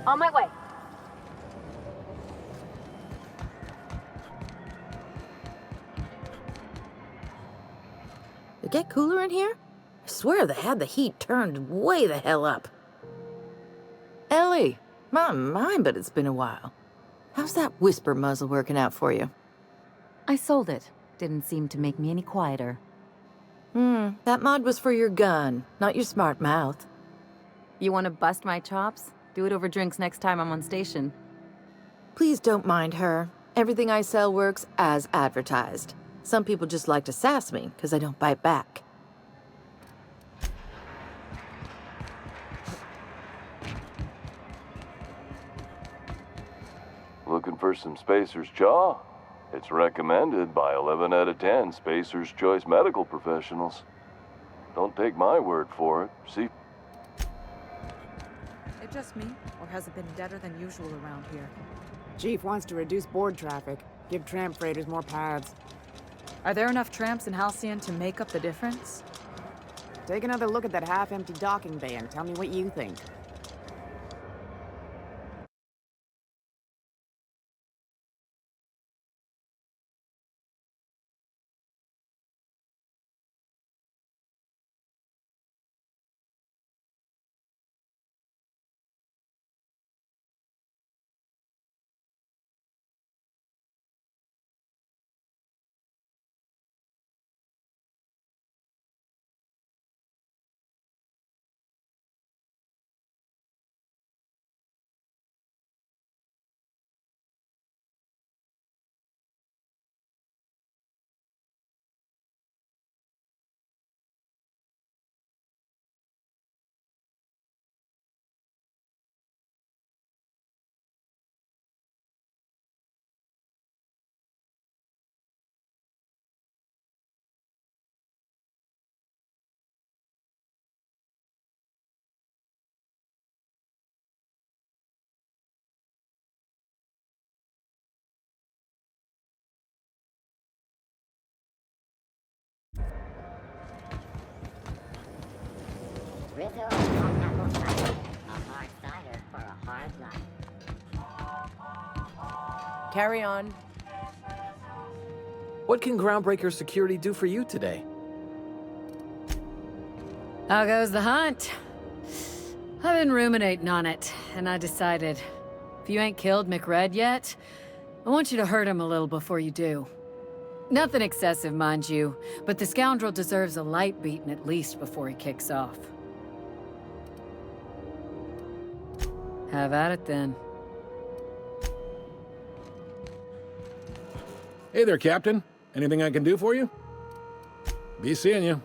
On my way. It get cooler in here? I swear they had the heat turned way the hell up. Ellie, my mind, but it's been a while. How's that whisper muzzle working out for you? I sold it. Didn't seem to make me any quieter. That mod was for your gun, not your smart mouth. You want to bust my chops? Do it over drinks next time I'm on station. Please don't mind her. Everything I sell works as advertised. Some people just like to sass me because I don't bite back. Looking for some Spacer's Jaw? It's recommended by 11 out of 10 Spacer's Choice medical professionals. Don't take my word for it. See? It just me, or has it been deader than usual around here? Chief wants to reduce board traffic, give tramp freighters more paths. Are there enough tramps in Halcyon to make up the difference? Take another look at that half-empty docking bay and tell me what you think. Rizzo and apple cider. A hard cider for a hard life. Carry on. What can Groundbreaker Security do for you today? How goes the hunt? I've been ruminating on it, and I decided, if you ain't killed McRed yet, I want you to hurt him a little before you do. Nothing excessive, mind you, but the scoundrel deserves a light beating at least before he kicks off. Have at it then. Hey there, Captain. Anything I can do for you? Be seeing you.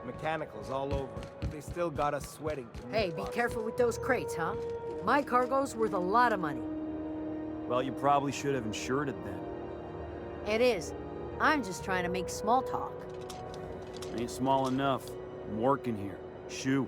Mechanicals all over, but they still got us sweating. Hey, be careful with those crates, huh? My cargo's worth a lot of money. Well, you probably should have insured it then. It is. I'm just trying to make small talk. Ain't small enough. I'm working here. Shoo.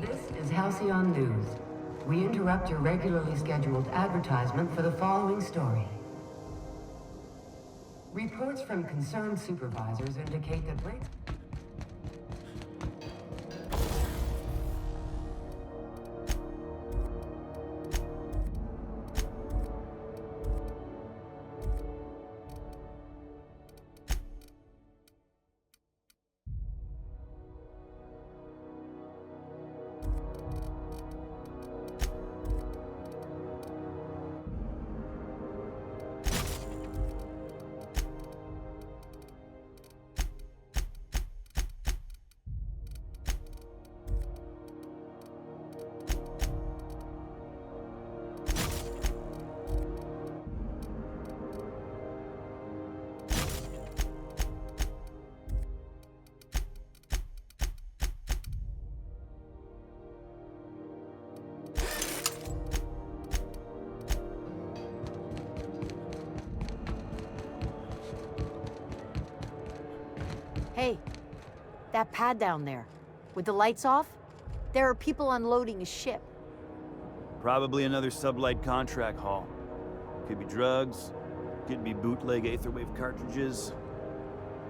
This is Halcyon News. We interrupt your regularly scheduled advertisement for the following story. Reports from concerned supervisors indicate that rates... Hey, that pad down there, with the lights off, there are people unloading a ship. Probably another sublight contract haul. Could be drugs, could be bootleg Aetherwave cartridges.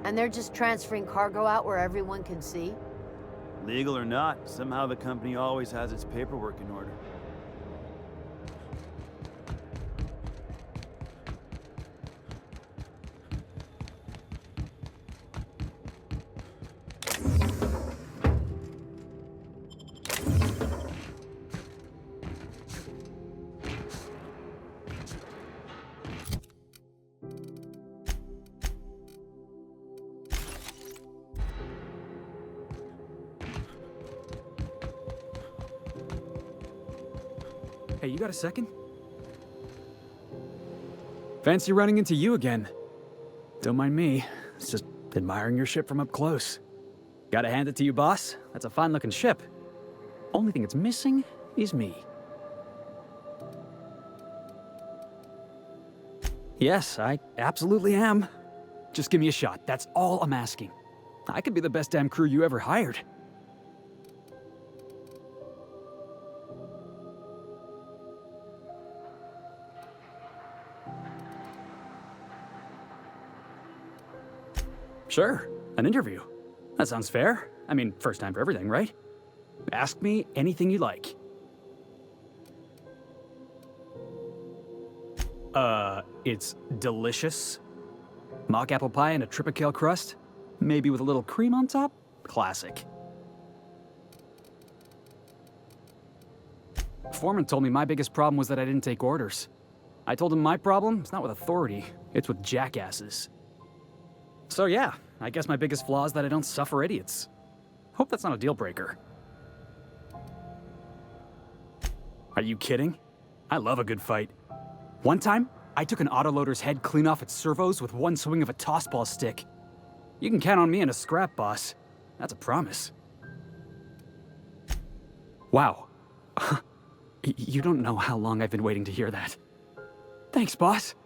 And they're just transferring cargo out where everyone can see? Legal or not, somehow the company always has its paperwork in order. Hey, you got a second? Fancy running into you again. Don't mind me. It's just admiring your ship from up close. Gotta hand it to you, boss. That's a fine-looking ship. Only thing it's missing is me. Yes, I absolutely am. Just give me a shot. That's all I'm asking. I could be the best damn crew you ever hired. Sure, an interview. That sounds fair. I mean, first time for everything, right? Ask me anything you like. It's delicious. Mock apple pie and a tripicale crust? Maybe with a little cream on top? Classic. Foreman told me my biggest problem was that I didn't take orders. I told him my problem is not with authority, it's with jackasses. So yeah, I guess my biggest flaw is that I don't suffer idiots. Hope that's not a deal breaker. Are you kidding? I love a good fight. One time, I took an autoloader's head clean off its servos with one swing of a tossball stick. You can count on me in a scrap, boss. That's a promise. Wow. You don't know how long I've been waiting to hear that. Thanks, boss.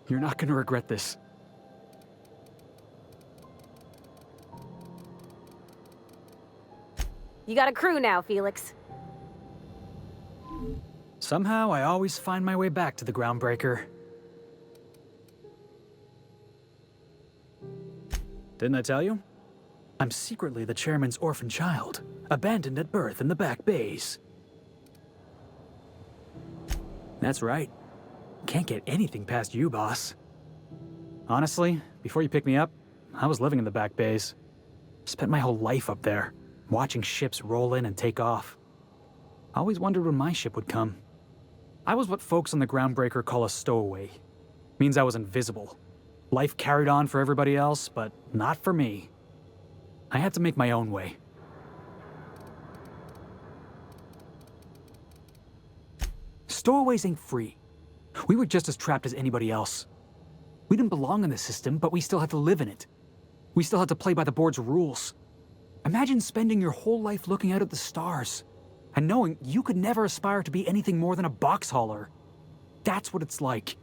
You're not gonna regret this. You got a crew now, Felix. Somehow, I always find my way back to the Groundbreaker. Didn't I tell you? I'm secretly the chairman's orphan child, abandoned at birth in the back bays. That's right. Can't get anything past you, boss. Honestly, before you picked me up, I was living in the back bays. Spent my whole life up there, watching ships roll in and take off. Always wondered when my ship would come. I was what folks on the Groundbreaker call a stowaway. Means I was invisible. Life carried on for everybody else, but not for me. I had to make my own way. Stowaways ain't free. We were just as trapped as anybody else. We didn't belong in the system, but we still had to live in it. We still had to play by the board's rules. Imagine spending your whole life looking out at the stars, and knowing you could never aspire to be anything more than a box hauler. That's what it's like.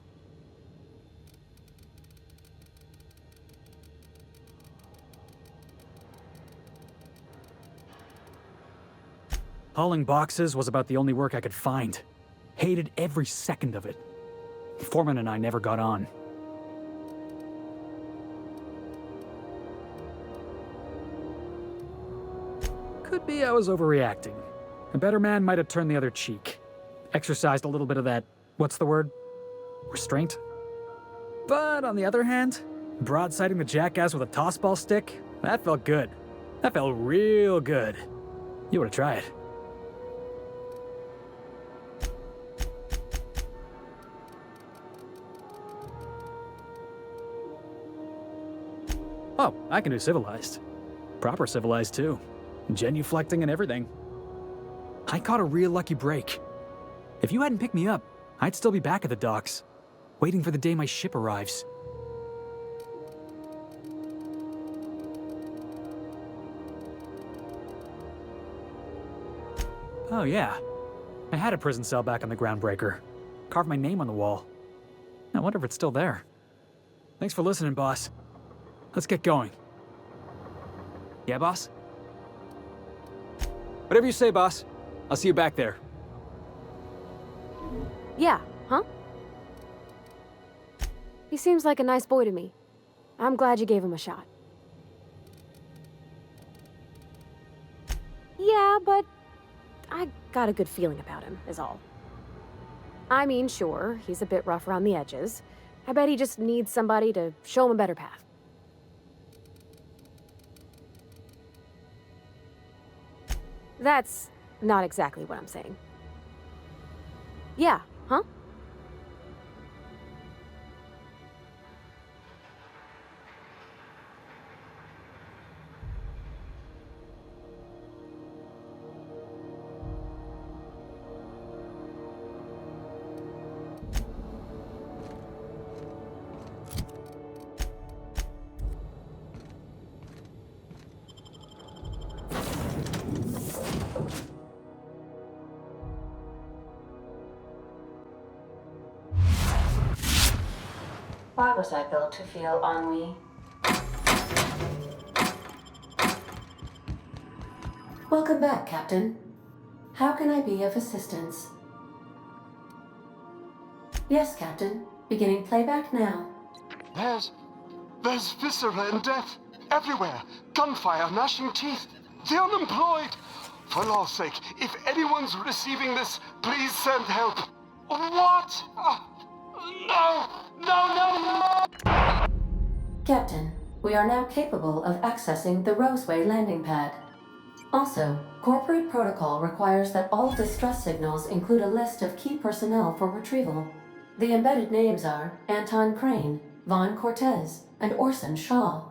Hauling boxes was about the only work I could find. Hated every second of it. Foreman and I never got on. Could be I was overreacting. A better man might have turned the other cheek. Exercised a little bit of that, what's the word? Restraint? But on the other hand, broadsiding the jackass with a tossball stick, that felt good. That felt real good. You ought to try it. Oh, I can do civilized. Proper civilized, too. Genuflecting and everything. I caught a real lucky break. If you hadn't picked me up, I'd still be back at the docks, waiting for the day my ship arrives. Oh yeah, I had a prison cell back on the Groundbreaker. Carved my name on the wall. I wonder if it's still there. Thanks for listening, boss. Let's get going. Yeah, boss? Whatever you say, boss. I'll see you back there. Yeah, huh? He seems like a nice boy to me. I'm glad you gave him a shot. Yeah, but I got a good feeling about him, is all. I mean, sure, he's a bit rough around the edges. I bet he just needs somebody to show him a better path. That's not exactly what I'm saying. Yeah, huh? Why was I built to feel ennui? Welcome back, Captain. How can I be of assistance? Yes, Captain. Beginning playback now. There's viscera and death everywhere. Gunfire, gnashing teeth. The unemployed. For law's sake, if anyone's receiving this, please send help. What? No! Captain, we are now capable of accessing the Roseway landing pad. Also, corporate protocol requires that all distress signals include a list of key personnel for retrieval. The embedded names are Anton Crane, Vaughn Cortez, and Orson Shaw.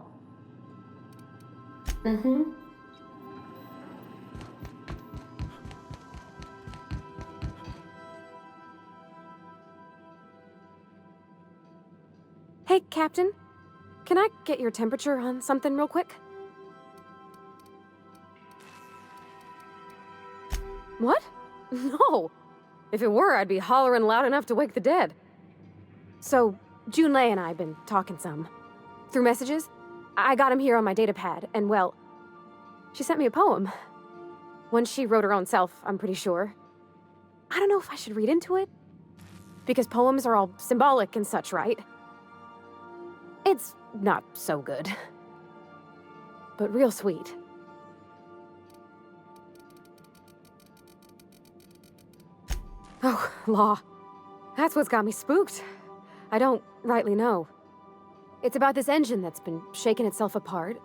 Hey, Captain. Can I get your temperature on something real quick? What? No. If it were, I'd be hollering loud enough to wake the dead. So, Junlei and I have been talking some. Through messages. I got him here on my datapad, and well, she sent me a poem. One she wrote her own self, I'm pretty sure. I don't know if I should read into it. Because poems are all symbolic and such, right? It's not so good. But real sweet. Oh, law. That's what's got me spooked. I don't rightly know. It's about this engine that's been shaking itself apart.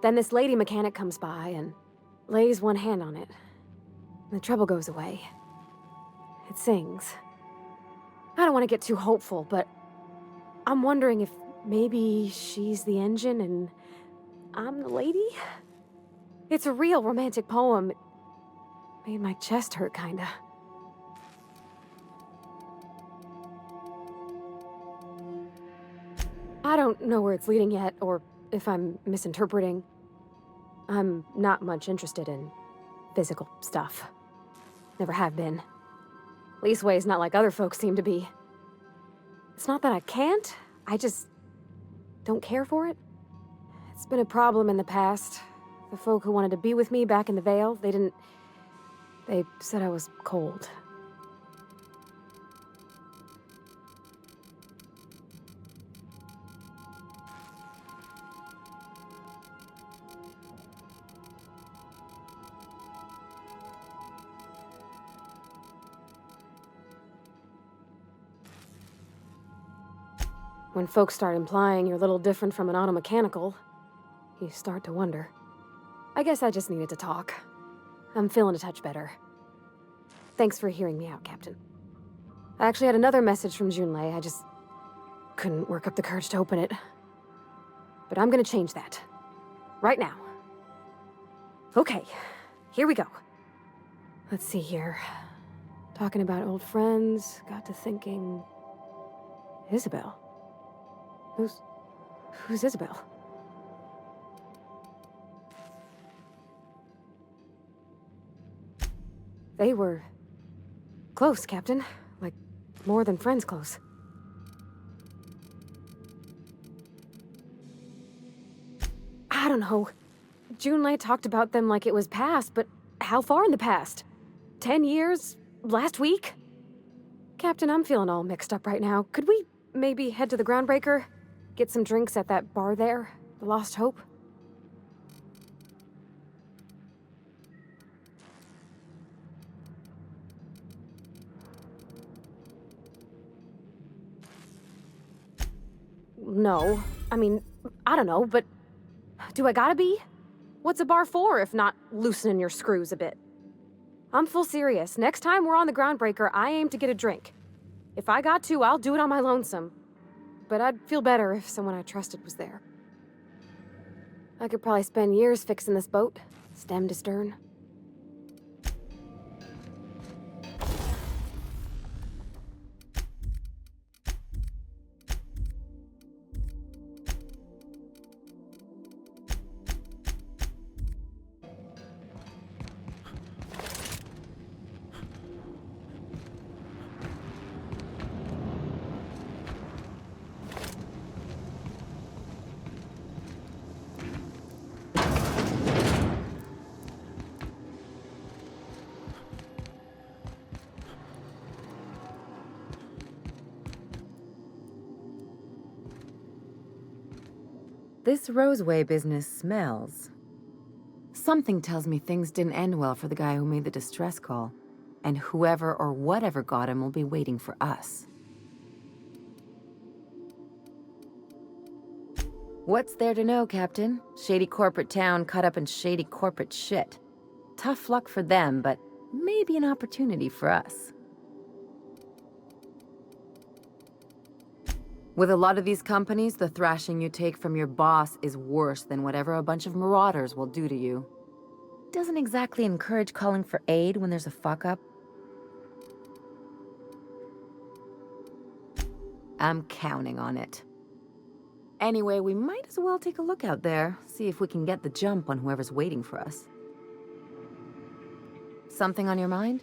Then this lady mechanic comes by and lays one hand on it. The trouble goes away. It sings. I don't want to get too hopeful, but I'm wondering if maybe she's the engine and I'm the lady? It's a real romantic poem. It made my chest hurt, kinda. I don't know where it's leading yet, or if I'm misinterpreting. I'm not much interested in physical stuff. Never have been. Leastways not like other folks seem to be. It's not that I can't, I just don't care for it. It's been a problem in the past. The folk who wanted to be with me back in the Vale, they said I was cold. When folks start implying you're a little different from an automechanical, you start to wonder. I guess I just needed to talk. I'm feeling a touch better. Thanks for hearing me out, Captain. I actually had another message from Junlei. I just couldn't work up the courage to open it. But I'm gonna change that. Right now. Okay, here we go. Let's see here. Talking about old friends, got to thinking... Isabel? Who's Isabel? They were close, Captain. Like, more than friends close. I don't know. Junlei talked about them like it was past, but how far in the past? 10 years? Last week? Captain, I'm feeling all mixed up right now. Could we maybe head to the Groundbreaker? Get some drinks at that bar there? The Lost Hope? No. I mean, I don't know, but do I gotta be? What's a bar for if not loosening your screws a bit? I'm full serious. Next time we're on the Groundbreaker, I aim to get a drink. If I got to, I'll do it on my lonesome. But I'd feel better if someone I trusted was there. I could probably spend years fixing this boat, stem to stern. This Roseway business smells. Something tells me things didn't end well for the guy who made the distress call, and whoever or whatever got him will be waiting for us. What's there to know, Captain? Shady corporate town caught up in shady corporate shit. Tough luck for them, but maybe an opportunity for us. With a lot of these companies, the thrashing you take from your boss is worse than whatever a bunch of marauders will do to you. Doesn't exactly encourage calling for aid when there's a fuck-up. I'm counting on it. Anyway, we might as well take a look out there, see if we can get the jump on whoever's waiting for us. Something on your mind?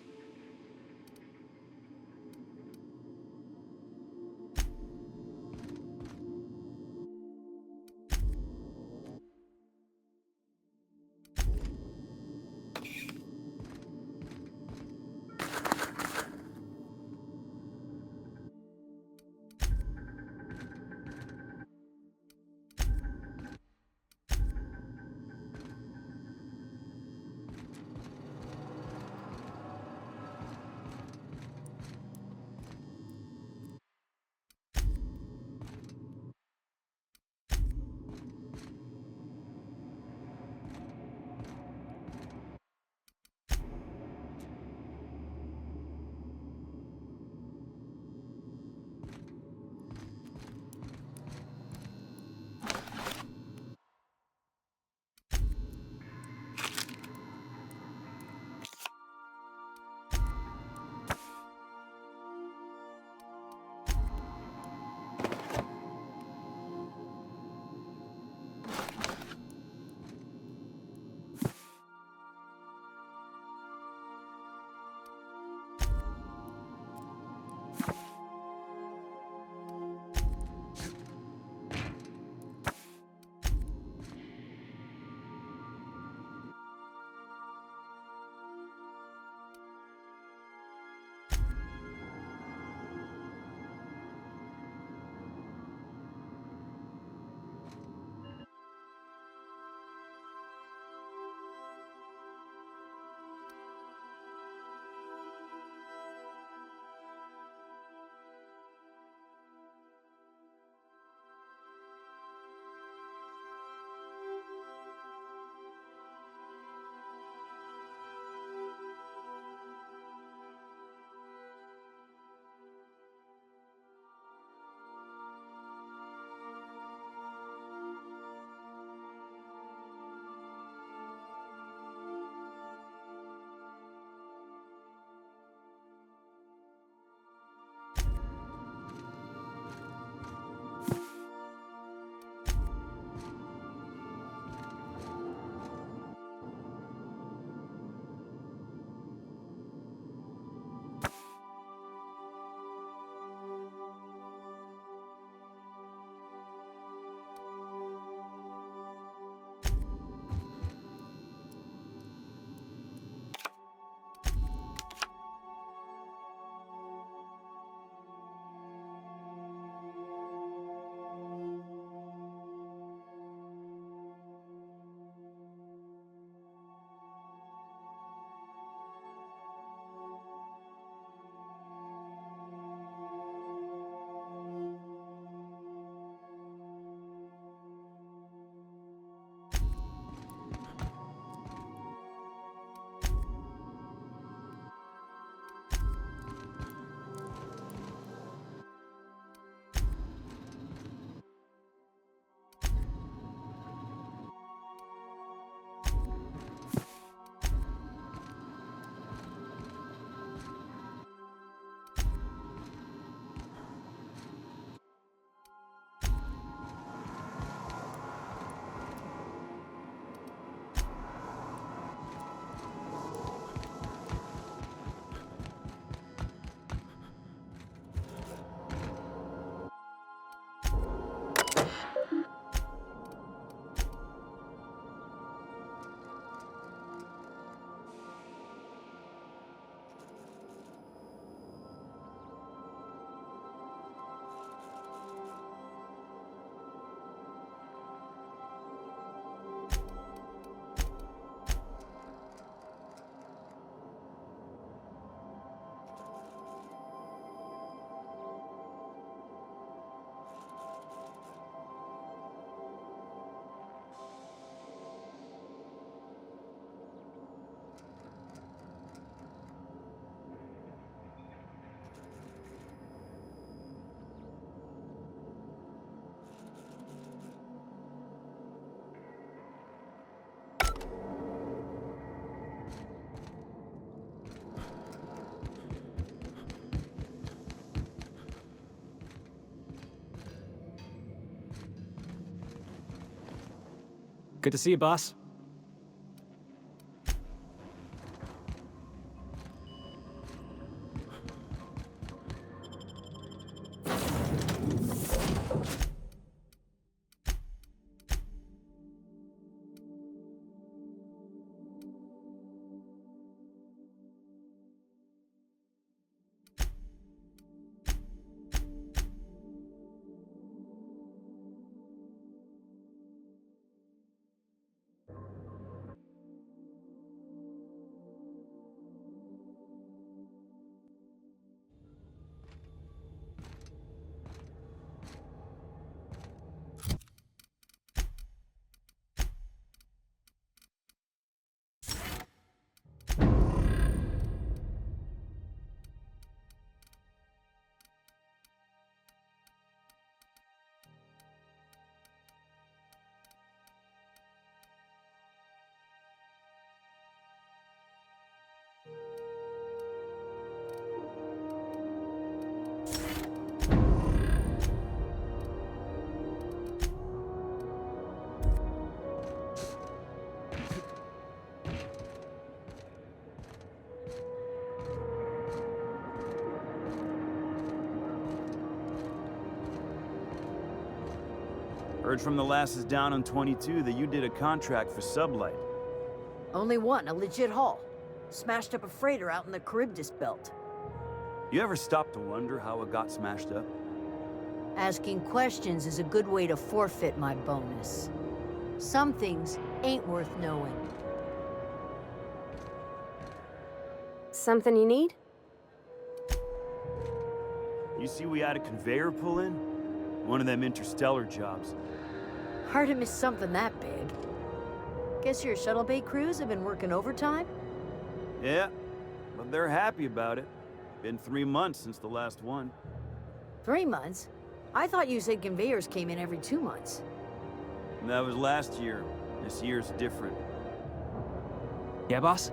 Good to see you, boss. Heard from the lasses down on 22 that you did a contract for Sublight. Only one, a legit haul. Smashed up a freighter out in the Charybdis belt. You ever stop to wonder how it got smashed up? Asking questions is a good way to forfeit my bonus. Some things ain't worth knowing. Something you need? You see we had a conveyor pull in? One of them interstellar jobs. Hard to miss something that big. Guess your shuttle bay crews have been working overtime? Yeah, but they're happy about it. Been 3 months since the last one. 3 months? I thought you said conveyors came in every 2 months. And that was last year. This year's different. Yeah, boss?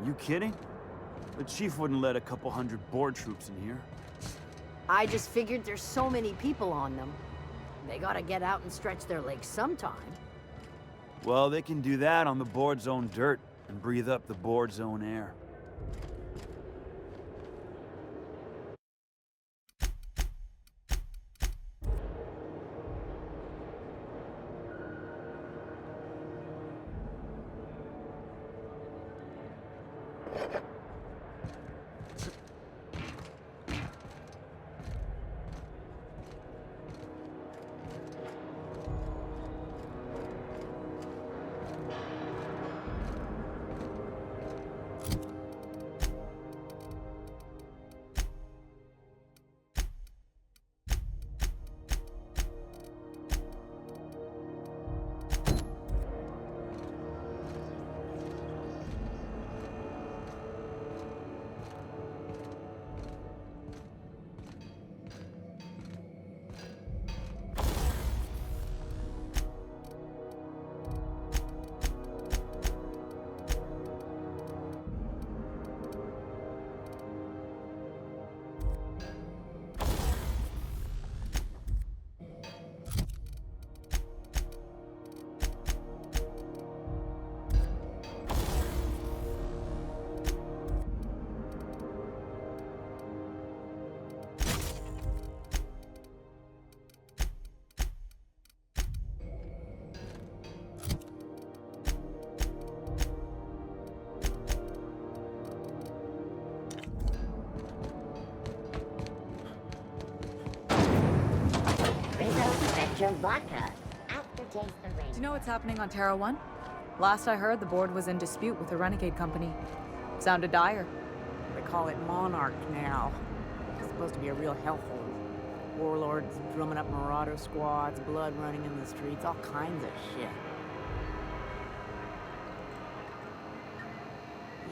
You kidding? The chief wouldn't let a couple hundred board troops in here. I just figured there's so many people on them. They gotta get out and stretch their legs sometime. Well, they can do that on the board's own dirt and breathe up the board's own air. Vodka. Aftertaste the rain. Do you know what's happening on Terra 1? Last I heard, the board was in dispute with a renegade company. Sounded dire. They call it Monarch now. It's supposed to be a real hellhole. Warlords drumming up marauder squads, blood running in the streets, all kinds of shit.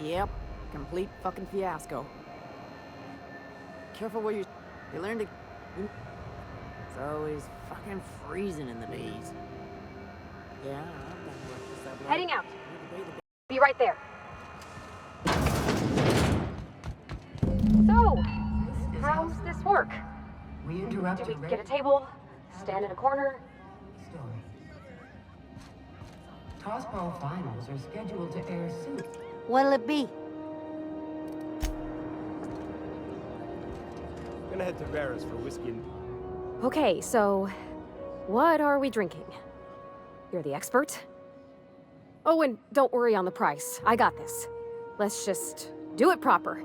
Yep, complete fucking fiasco. Careful where you... They learned to... It's always fucking freezing in the bays. Yeah, I've done work for sublet. Heading out. Be right there. So, how's this work? We Do we get a table, stand in a corner? Tossball finals are scheduled to air soon. What'll it be? Gonna head to Vera's for whiskey and... Okay, so what are we drinking? You're the expert. Oh, and don't worry on the price. I got this. Let's just do it proper.